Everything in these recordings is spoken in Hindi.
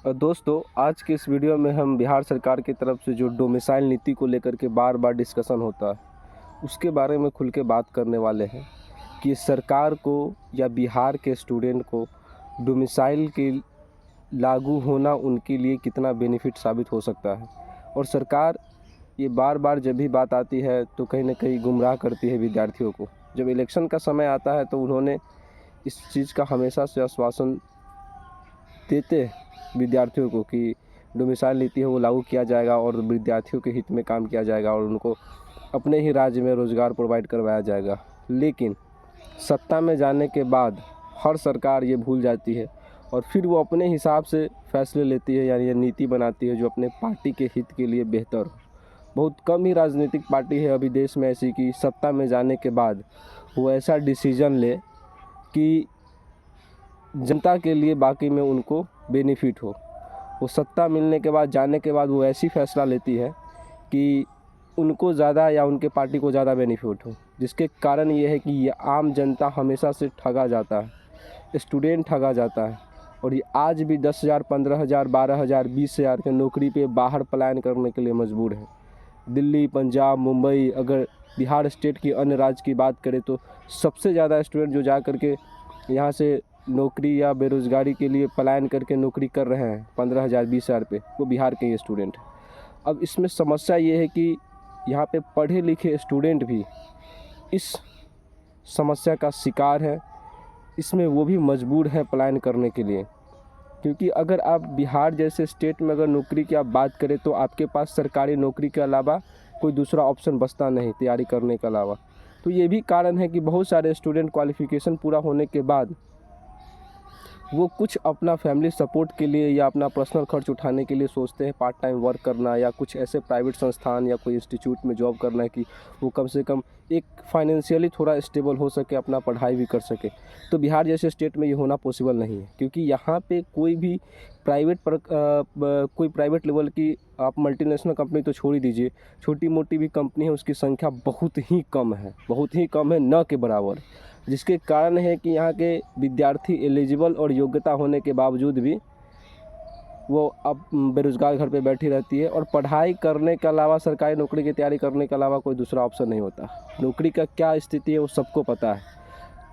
दोस्तों, आज के इस वीडियो में हम बिहार सरकार की तरफ से जो डोमिसाइल नीति को लेकर के बार बार डिस्कशन होता है, उसके बारे में खुल के बात करने वाले हैं कि सरकार को या बिहार के स्टूडेंट को डोमिसाइल के लागू होना उनके लिए कितना बेनिफिट साबित हो सकता है। और सरकार ये बार बार जब भी बात आती है तो कहीं ना कहीं गुमराह करती है विद्यार्थियों को। जब इलेक्शन का समय आता है तो उन्होंने इस चीज़ का हमेशा से आश्वासन देते हैं विद्यार्थियों को कि डोमिसाइल नीति है वो लागू किया जाएगा और विद्यार्थियों के हित में काम किया जाएगा और उनको अपने ही राज्य में रोज़गार प्रोवाइड करवाया जाएगा। लेकिन सत्ता में जाने के बाद हर सरकार ये भूल जाती है और फिर वो अपने हिसाब से फैसले लेती है, यानी ये नीति बनाती है जो अपने पार्टी के हित के लिए बेहतर हो। बहुत कम ही राजनीतिक पार्टी है अभी देश में ऐसी कि सत्ता में जाने के बाद वो ऐसा डिसीजन ले कि जनता के लिए बाकी में उनको बेनिफिट हो। वो सत्ता मिलने के बाद जाने के बाद वो ऐसी फैसला लेती है कि उनको ज़्यादा या उनके पार्टी को ज़्यादा बेनिफिट हो, जिसके कारण ये है कि ये आम जनता हमेशा से ठगा जाता है, स्टूडेंट ठगा जाता है। और ये आज भी 10,000, 15,000, 12,000, 20,000 के नौकरी पे बाहर पलायन करने के लिए मजबूर है। दिल्ली, पंजाब, मुंबई, अगर बिहार स्टेट की अन्य राज्य की बात करें तो सबसे ज़्यादा स्टूडेंट जो जा कर के यहाँ से नौकरी या बेरोज़गारी के लिए पलायन करके नौकरी कर रहे हैं 15,000, 20,000 पे, वो बिहार के ही स्टूडेंट हैं। अब इसमें समस्या ये है कि यहाँ पे पढ़े लिखे स्टूडेंट भी इस समस्या का शिकार हैं। इसमें वो भी मजबूर हैं पलायन करने के लिए, क्योंकि अगर आप बिहार जैसे स्टेट में अगर नौकरी की आप बात करें तो आपके पास सरकारी नौकरी के अलावा कोई दूसरा ऑप्शन बचता नहीं तैयारी करने के अलावा। तो ये भी कारण है कि बहुत सारे स्टूडेंट क्वालिफ़िकेशन पूरा होने के बाद वो कुछ अपना फैमिली सपोर्ट के लिए या अपना पर्सनल खर्च उठाने के लिए सोचते हैं पार्ट टाइम वर्क करना या कुछ ऐसे प्राइवेट संस्थान या कोई इंस्टीट्यूट में जॉब करना है कि वो कम से कम एक फाइनेंशियली थोड़ा स्टेबल हो सके, अपना पढ़ाई भी कर सके। तो बिहार जैसे स्टेट में ये होना पॉसिबल नहीं है, क्योंकि यहाँ पे कोई भी कोई प्राइवेट लेवल की आप मल्टीनेशनल कंपनी तो छोड़ ही दीजिए, छोटी मोटी भी कंपनी है उसकी संख्या बहुत ही कम है, बहुत ही कम है, न के बराबर। जिसके कारण है कि यहाँ के विद्यार्थी एलिजिबल और योग्यता होने के बावजूद भी वो अब बेरोज़गार घर पे बैठी रहती है और पढ़ाई करने के अलावा, सरकारी नौकरी की तैयारी करने के अलावा कोई दूसरा ऑप्शन नहीं होता। नौकरी का क्या स्थिति है वो सबको पता है।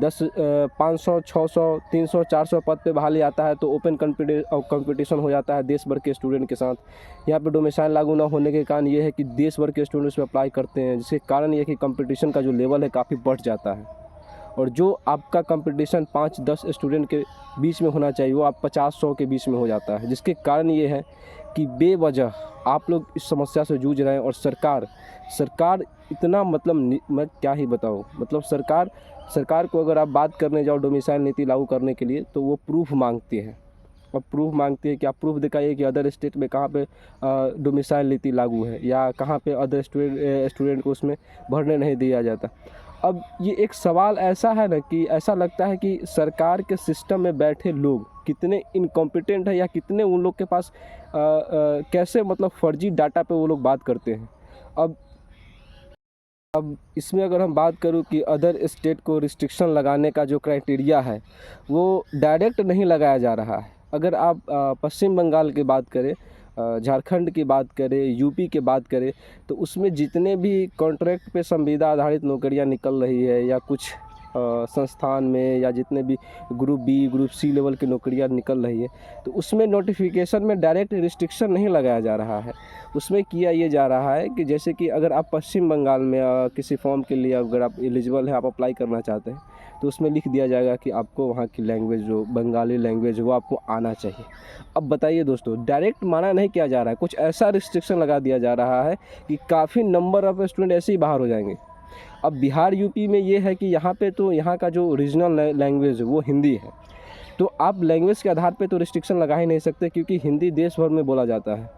500, 600, 300, 400 पद पे बहाली आता है तो ओपन कंपटीशन हो जाता है देश भर के स्टूडेंट के साथ। यहाँ पे डोमिसाइल लागू ना होने के कारण ये है कि देश भर के स्टूडेंट्स पे अप्लाई करते हैं, जिसके कारण ये कि कंपटीशन का जो लेवल है काफ़ी बढ़ जाता है। और जो आपका कंपटीशन 5-10 स्टूडेंट के बीच में होना चाहिए वो आप 50-100 के बीच में हो जाता है, जिसके कारण ये है कि बेवजह आप लोग इस समस्या से जूझ रहे हैं। और सरकार इतना, मतलब मैं क्या ही बताऊँ, मतलब सरकार को अगर आप बात करने जाओ डोमिसाइल नीति लागू करने के लिए तो वो प्रूफ मांगती है। और प्रूफ मांगती है कि आप प्रूफ दिखाइए कि अदर स्टेट में कहाँ पे डोमिसाइल नीति लागू है या कहाँ पे अदर स्टूडेंट को उसमें भरने नहीं दिया जाता। अब ये एक सवाल ऐसा है ना कि ऐसा लगता है कि सरकार के सिस्टम में बैठे लोग कितने इनकॉम्पिटेंट है या कितने उन लोग के पास कैसे, मतलब फर्जी डाटा पे वो लोग बात करते हैं। अब इसमें अगर हम बात करूं कि अदर स्टेट को रिस्ट्रिक्शन लगाने का जो क्राइटेरिया है वो डायरेक्ट नहीं लगाया जा रहा है। अगर आप पश्चिम बंगाल की बात करें, झारखंड की बात करें, यूपी की बात करें, तो उसमें जितने भी कॉन्ट्रैक्ट पे संविदा आधारित नौकरियां निकल रही है या कुछ संस्थान में या जितने भी group B, group C level की नौकरियां निकल रही है, तो उसमें नोटिफिकेशन में डायरेक्ट रिस्ट्रिक्शन नहीं लगाया जा रहा है। उसमें किया ये जा रहा है कि जैसे कि अगर आप पश्चिम बंगाल में किसी फॉर्म के लिए अगर आप एलिजिबल हैं, आप अप्लाई करना चाहते हैं, तो उसमें लिख दिया जाएगा कि आपको वहाँ की लैंग्वेज, जो बंगाली लैंग्वेज है, वो आपको आना चाहिए। अब बताइए दोस्तों, डायरेक्ट माना नहीं किया जा रहा है, कुछ ऐसा रिस्ट्रिक्शन लगा दिया जा रहा है कि काफ़ी नंबर ऑफ स्टूडेंट ऐसे ही बाहर हो जाएंगे। अब बिहार यूपी में ये है कि यहाँ पे तो यहाँ का जो रीजनल लैंग्वेज है वो हिंदी है, तो आप लैंग्वेज के आधार पे तो रिस्ट्रिक्शन लगा ही नहीं सकते, क्योंकि हिंदी देश भर में बोला जाता है,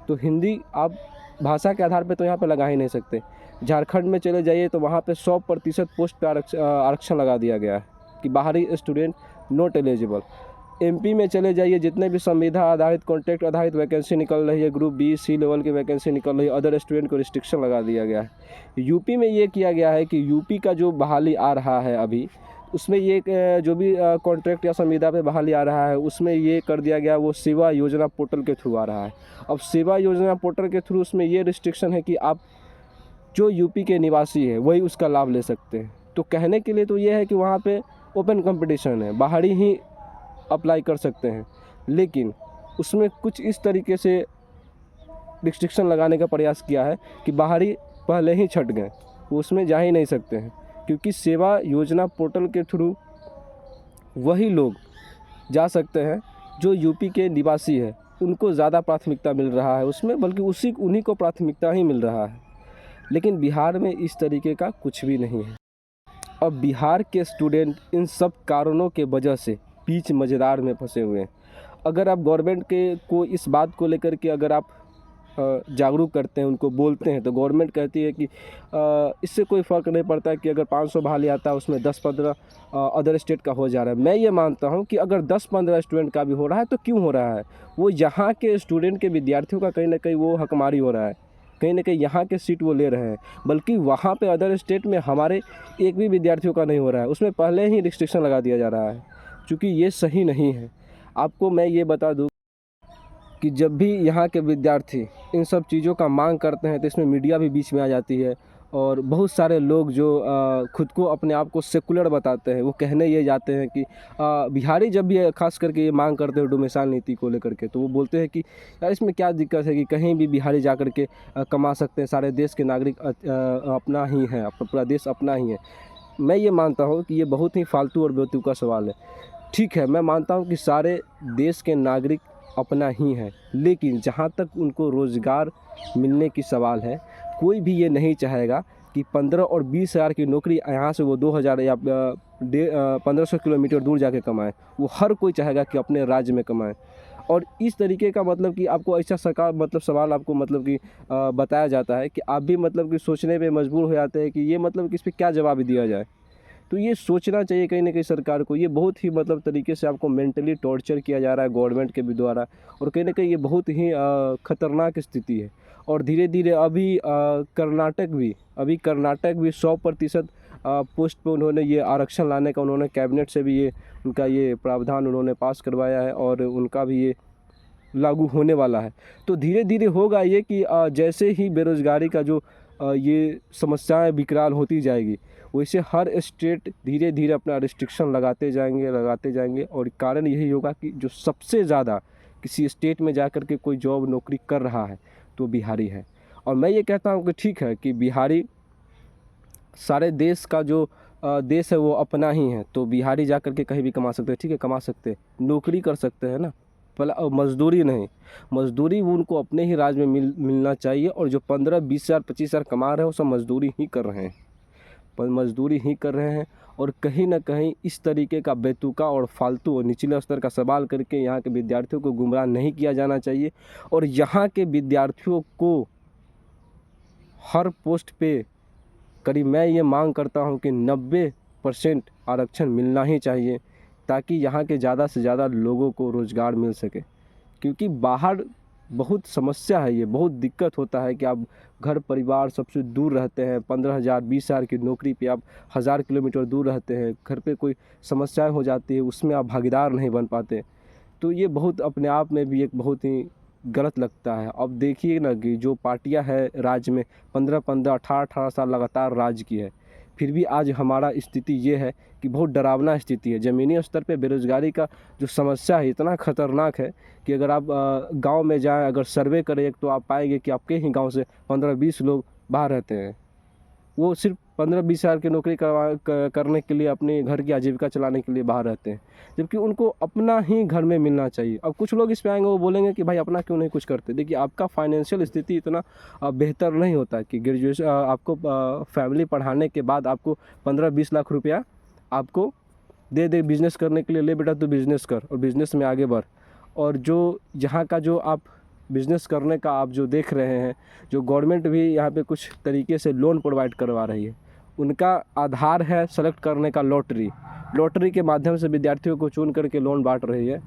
तो हिंदी आप भाषा के आधार पे तो यहाँ पे लगा ही नहीं सकते। झारखंड में चले जाइए तो वहाँ पे 100% पोस्ट पे आरक्षण लगा दिया गया है कि बाहरी स्टूडेंट नॉट एलिजिबल। एमपी में चले जाइए, जितने भी संविदा आधारित, कॉन्ट्रैक्ट आधारित वैकेंसी निकल रही है, ग्रुप बी, सी लेवल की वैकेंसी निकल रही है, अदर स्टूडेंट को रिस्ट्रिक्शन लगा दिया गया है। यूपी में ये किया गया है कि यूपी का जो बहाली आ रहा है अभी, उसमें ये जो भी कॉन्ट्रैक्ट या संविदा पे बहाली आ रहा है उसमें ये कर दिया गया, वो सेवा योजना पोर्टल के थ्रू आ रहा है। अब सेवा योजना पोर्टल के थ्रू उसमें ये रिस्ट्रिक्शन है कि आप जो यूपी के निवासी है वही उसका लाभ ले सकते हैं। तो कहने के लिए तो ये है कि वहाँ पे ओपन कंपटीशन है, बाहरी ही अप्लाई कर सकते हैं, लेकिन उसमें कुछ इस तरीके से रिस्ट्रिक्शन लगाने का प्रयास किया है कि बाहरी पहले ही छट गए, वो उसमें जा ही नहीं सकते हैं, क्योंकि सेवा योजना पोर्टल के थ्रू वही लोग जा सकते हैं जो यूपी के निवासी है, उनको ज़्यादा प्राथमिकता मिल रहा है उसमें, बल्कि उन्हीं को प्राथमिकता ही मिल रहा है। लेकिन बिहार में इस तरीके का कुछ भी नहीं है। अब बिहार के स्टूडेंट इन सब कारणों के वजह से बीच मझधार में फंसे हुए हैं। अगर आप गवर्नमेंट के को इस बात को लेकर के अगर आप जागरूक करते हैं, उनको बोलते हैं, तो गवर्नमेंट कहती है कि इससे कोई फ़र्क नहीं पड़ता कि अगर 500 बहाली आता है उसमें 10-15 अदर स्टेट का हो जा रहा है। मैं ये मानता हूँ कि अगर 10-15 स्टूडेंट का भी हो रहा है तो क्यों हो रहा है, वो यहाँ के स्टूडेंट के विद्यार्थियों का कहीं ना कहीं वो हकमारी हो रहा है, कहीं ना कहीं यहाँ के सीट वो ले रहे हैं, बल्कि वहाँ पे अदर स्टेट में हमारे एक भी विद्यार्थियों का नहीं हो रहा है, उसमें पहले ही रिस्ट्रिक्शन लगा दिया जा रहा है, क्योंकि ये सही नहीं है। आपको मैं ये बता दूँ कि जब भी यहाँ के विद्यार्थी इन सब चीज़ों का मांग करते हैं तो इसमें मीडिया भी बीच में आ जाती है, और बहुत सारे लोग जो खुद को अपने आप को सेकुलर बताते हैं, वो कहने ये जाते हैं कि बिहारी जब भी खास करके ये मांग करते हैं डोमिसाइल नीति को लेकर के, तो वो बोलते हैं कि यार इसमें क्या दिक्कत है कि कहीं भी बिहारी जा कर के कमा सकते हैं, सारे देश के नागरिक अपना ही है, पूरा देश अपना ही है। मैं ये मानता हूँ कि ये बहुत ही फालतू और बेवकूफ़ का सवाल है। ठीक है, मैं मानता हूँ कि सारे देश के नागरिक अपना ही है, लेकिन जहाँ तक उनको रोज़गार मिलने की सवाल है, कोई भी ये नहीं चाहेगा कि 15 और 20 हज़ार की नौकरी यहाँ से वो 2000 या 1500 किलोमीटर दूर जाके कमाएं। वो हर कोई चाहेगा कि अपने राज्य में कमाएं, और इस तरीके का मतलब कि आपको ऐसा सरकार मतलब सवाल आपको मतलब कि बताया जाता है कि आप भी मतलब कि सोचने पे मजबूर हो जाते हैं कि ये मतलब कि इस पर क्या जवाब दिया जाए। तो ये सोचना चाहिए कहीं ना कहीं सरकार को, ये बहुत ही मतलब तरीके से आपको मेंटली टॉर्चर किया जा रहा है गवर्नमेंट के भी द्वारा, और कहीं ना कहीं ये बहुत ही ख़तरनाक स्थिति है। और धीरे धीरे अभी कर्नाटक भी 100% पोस्ट पे उन्होंने ये आरक्षण लाने का, उन्होंने कैबिनेट से भी ये उनका ये प्रावधान उन्होंने पास करवाया है, और उनका भी ये लागू होने वाला है। तो धीरे धीरे होगा ये कि जैसे ही बेरोज़गारी का जो ये समस्याएं विकराल होती जाएगी, वैसे हर स्टेट धीरे धीरे अपना रिस्ट्रिक्शन लगाते जाएंगे, और कारण यही होगा कि जो सबसे ज़्यादा किसी स्टेट में जाकर के कोई जॉब नौकरी कर रहा है तो बिहारी है। और मैं ये कहता हूँ कि ठीक है कि बिहारी सारे देश का जो देश है वो अपना ही है, तो बिहारी जा कर के कहीं भी कमा सकते हैं, ठीक है कमा सकते हैं, नौकरी कर सकते हैं ना, मजदूरी नहीं, मजदूरी वो उनको अपने ही राज्य में मिलना चाहिए। और जो 15-20 हज़ार 25 हज़ार कमा रहे हैं वो सब मजदूरी ही कर रहे हैं, पर मजदूरी ही कर रहे हैं। और कहीं ना कहीं इस तरीके का बेतुका और फालतू और निचले स्तर का सवाल करके यहाँ के विद्यार्थियों को गुमराह नहीं किया जाना चाहिए। और यहाँ के विद्यार्थियों को हर पोस्ट पे करीब मैं ये मांग करता हूँ कि 90% आरक्षण मिलना ही चाहिए, ताकि यहाँ के ज़्यादा से ज़्यादा लोगों को रोज़गार मिल सके। क्योंकि बाहर बहुत समस्या है, ये बहुत दिक्कत होता है कि आप घर परिवार सबसे दूर रहते हैं, 15,000 20 हज़ार की नौकरी पे आप 1000 किलोमीटर दूर रहते हैं, घर पे कोई समस्याएं हो जाती है उसमें आप भागीदार नहीं बन पाते। तो ये बहुत अपने आप में भी एक बहुत ही गलत लगता है। अब देखिए ना कि जो पार्टियां है राज्य में 15-15 18-18 साल लगातार राज की है, फिर भी आज हमारा स्थिति ये है कि बहुत डरावना स्थिति है। ज़मीनी स्तर पे बेरोज़गारी का जो समस्या है इतना ख़तरनाक है कि अगर आप गांव में जाएं, अगर सर्वे करें तो आप पाएंगे कि आपके ही गांव से 15-20 लोग बाहर रहते हैं, वो सिर्फ 15-20 हज़ार की नौकरी करने के लिए, अपने घर की आजीविका चलाने के लिए बाहर रहते हैं, जबकि उनको अपना ही घर में मिलना चाहिए। अब कुछ लोग इस पे आएंगे, वो बोलेंगे कि भाई अपना क्यों नहीं कुछ करते। देखिए आपका फाइनेंशियल स्थिति इतना बेहतर नहीं होता कि ग्रेजुएशन आपको फैमिली पढ़ाने के बाद आपको 15-20 लाख रुपया आपको दे दे बिज़नेस करने के लिए, ले बेटा तू बिज़नेस कर और बिज़नेस में आगे बढ़। और जो यहाँ का जो आप बिज़नेस करने का आप जो देख रहे हैं, जो गवर्नमेंट भी यहाँ पे कुछ तरीके से लोन प्रोवाइड करवा रही है, उनका आधार है सेलेक्ट करने का लॉटरी के माध्यम से विद्यार्थियों को चुन करके लोन बांट रही है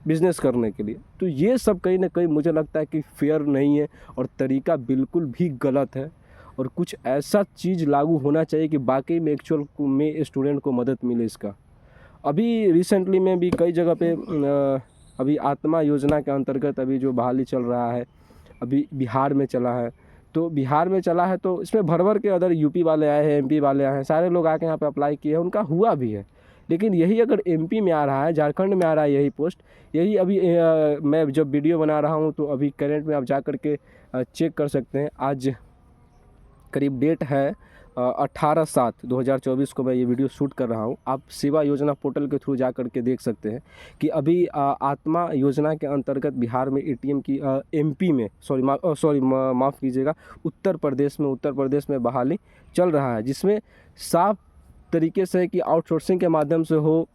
बिज़नेस करने के लिए। तो ये सब कहीं ना कहीं मुझे लगता है कि फेयर नहीं है और तरीका बिल्कुल भी गलत है। और कुछ ऐसा चीज़ लागू होना चाहिए कि वाकई में एक्चुअल में स्टूडेंट को मदद मिले इसका। अभी रिसेंटली में भी कई जगह पे अभी आत्मा योजना के अंतर्गत अभी जो बहाली चल रहा है, अभी बिहार में चला है, तो बिहार में चला है तो इसमें भर भर के अदर यूपी वाले आए हैं, एमपी वाले आए हैं, सारे लोग आके यहाँ पे अप्लाई किए हैं, उनका हुआ भी है। लेकिन यही अगर एमपी में आ रहा है, झारखंड में आ रहा है यही पोस्ट, यही अभी मैं जब वीडियो बना रहा हूँ तो अभी करंट में आप जा कर के चेक कर सकते हैं। आज करीब डेट है 18/7/2024 को मैं ये वीडियो शूट कर रहा हूँ। आप सेवा योजना पोर्टल के थ्रू जा कर के देख सकते हैं कि अभी आत्मा योजना के अंतर्गत बिहार में एटीएम की एमपी में माफ़ कीजिएगा, उत्तर प्रदेश में बहाली चल रहा है, जिसमें साफ तरीके से कि आउटसोर्सिंग के माध्यम से हो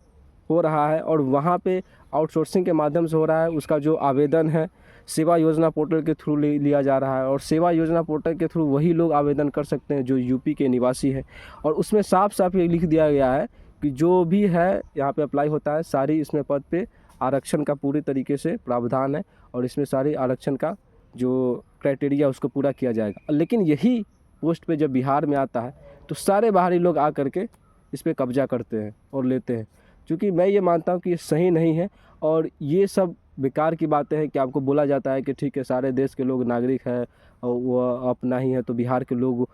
रहा है। और वहाँ पे आउटसोर्सिंग के माध्यम से हो रहा है, उसका जो आवेदन है सेवा योजना पोर्टल के थ्रू लिया जा रहा है। और सेवा योजना पोर्टल के थ्रू वही लोग आवेदन कर सकते हैं जो यूपी के निवासी है। और उसमें साफ साफ ये लिख दिया गया है कि जो भी है यहाँ पे अप्लाई होता है, सारी इसमें पद पे आरक्षण का पूरी तरीके से प्रावधान है और इसमें सारी आरक्षण का जो क्राइटेरिया उसको पूरा किया जाएगा। लेकिन यही पोस्ट पे जब बिहार में आता है तो सारे बाहरी लोग आ करके इस पर कब्जा करते हैं और लेते हैं, क्योंकि मैं ये मानता हूँ कि ये सही नहीं है। और ये सब बेकार की बातें हैं कि आपको बोला जाता है कि ठीक है सारे देश के लोग नागरिक हैं और वो अपना ही है, तो बिहार के लोग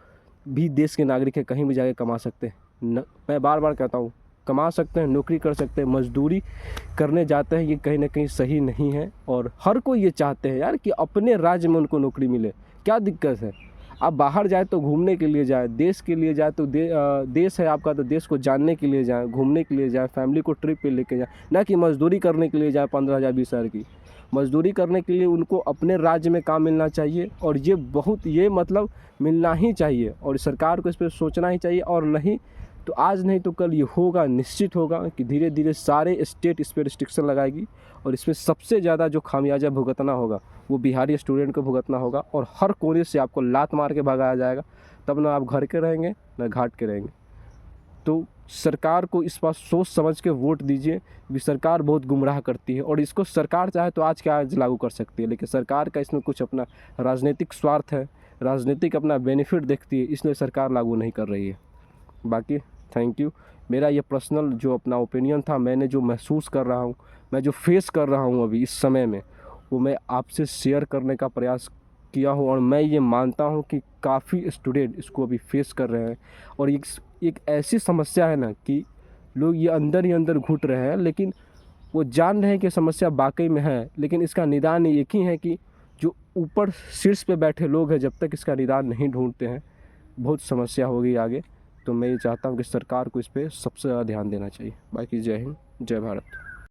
भी देश के नागरिक हैं, कहीं भी जाके कमा सकते हैं। मैं बार बार कहता हूँ, कमा सकते हैं, नौकरी कर सकते हैं, मजदूरी करने जाते हैं, ये कहीं ना कहीं सही नहीं है। और हर कोई ये चाहते हैं यार कि अपने राज्य में उनको नौकरी मिले, क्या दिक्कत है। आप बाहर जाए तो घूमने के लिए जाए, देश के लिए जाए तो देश है आपका तो देश को जानने के लिए जाए, घूमने के लिए जाए, फैमिली को ट्रिप पे लेके जाए, ना कि मजदूरी करने के लिए जाए 15,000 20,000 की। मजदूरी करने के लिए उनको अपने राज्य में काम मिलना चाहिए और ये मतलब मिलना ही चाहिए और सरकार को इस पर सोचना ही चाहिए। और नहीं तो आज नहीं तो कल ये होगा, निश्चित होगा कि धीरे धीरे सारे स्टेट इस पर रिस्ट्रिक्शन लगाएगी और इसमें सबसे ज़्यादा जो खामियाजा भुगतना होगा वो बिहारी स्टूडेंट को भुगतना होगा। और हर कोने से आपको लात मार के भगाया जाएगा, तब ना आप घर के रहेंगे ना घाट के रहेंगे। तो सरकार को इस बात सोच समझ के वोट दीजिए, क्योंकि सरकार बहुत गुमराह करती है और इसको सरकार चाहे तो आज के आज लागू कर सकती है, लेकिन सरकार का इसमें कुछ अपना राजनीतिक स्वार्थ है, राजनीतिक अपना बेनिफिट देखती है, इसलिए सरकार लागू नहीं कर रही है। बाकी थैंक यू। मेरा ये पर्सनल जो अपना ओपिनियन था, मैंने जो महसूस कर रहा हूँ, मैं जो फेस कर रहा हूँ अभी इस समय में, वो मैं आपसे शेयर करने का प्रयास किया हूँ। और मैं ये मानता हूँ कि काफ़ी स्टूडेंट इसको अभी फेस कर रहे हैं और एक ऐसी समस्या है ना कि लोग ये अंदर ही अंदर घुट रहे हैं, लेकिन वो जान रहे हैं कि समस्या वाकई में है, लेकिन इसका निदान एक ही है कि जो ऊपर शीर्ष पे बैठे लोग हैं, जब तक इसका निदान नहीं ढूंढते हैं बहुत समस्या होगी आगे। तो मैं ये चाहता हूँ कि सरकार को इस पर सबसे ज़्यादा ध्यान देना चाहिए। बाकी जय हिंद, जय भारत।